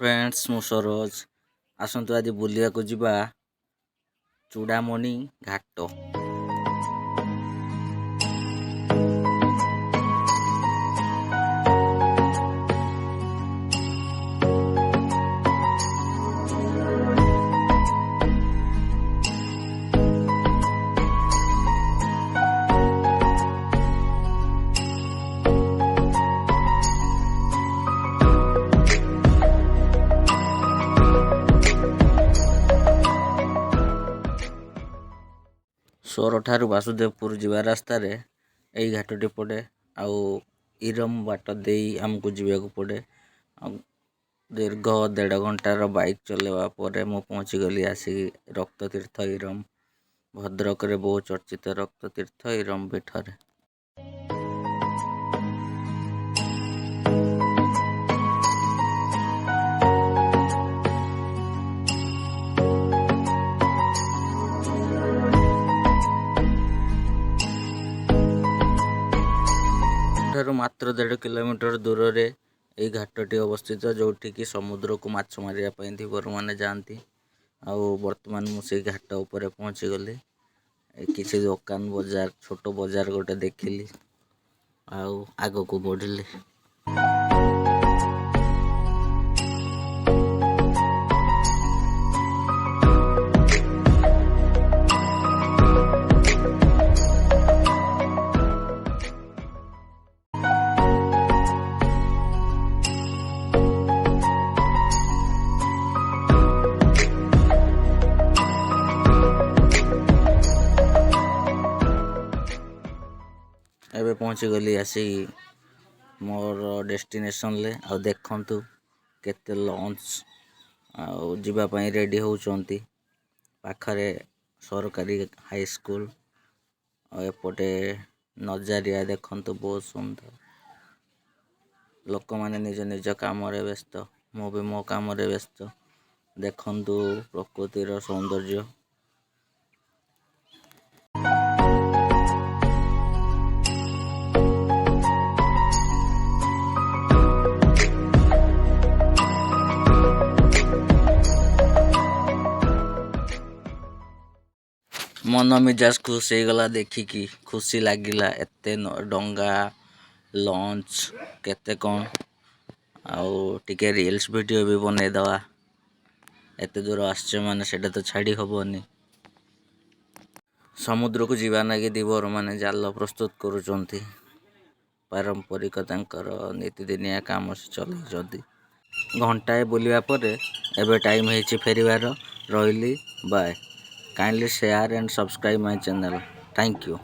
Friends मु सरोज आसतु आज बुलिया को जिबा चूड़ामणि घाट। सोर ठारू वासुदेवपुर जीवा रास्ता रे यही घाटटी पड़े आउ इरम बाट दे आमको जीवाक पड़े। दीर्घ 1.5 घंटार बाइक चलेवा पर मु पहुँची गली आसिक रक्ततीर्थ इरम भद्रक रे बहु चर्चित रक्ततीर्थ इरम पीठरे। मात्र 1.5 किलोमीटर दूर रे यही घाटटी अवस्थित जोठी की समुद्र को माछ मारिया धीवर मैंने जाती। वर्तमान मुझे घाट उपर पहुँची गली किसी दुकान बजार छोट बजार गोटे देखिली आग को बढ़िली। एबे पहुँची गली आसी मोर डेस्टिनेशन ले आ देखंतु केते लॉन्च जीवाई रेडी होउचंती। पाखरे सरकारी हाई स्कूल एपटे नजारिया देखंतु बहुत सुंदर। लोक माने निज निज काम रे व्यस्त मु भी मो काम रे व्यस्त। देखंतु प्रकृतिर सौंदर्य। मन मिजाज खुश हो गला देखिकी खुशी लगिला। एते डंगा लॉन्च केते कौन आउ टिके रील्स वीडियो भी बने दवा। एते दूर आसचे माने सेटा तो छाड़ी हबनी। समुद्र को जीवा नागी दीवर माने जाल प्रस्तुत करुचंती। पारंपरिक तांकर नीतिदिनिया काम से चलैचंती। घंटाए बुलिया परे एबे टाइम हेची फेरिवार। रहिली bye. Kindly share and subscribe my channel. Thank you.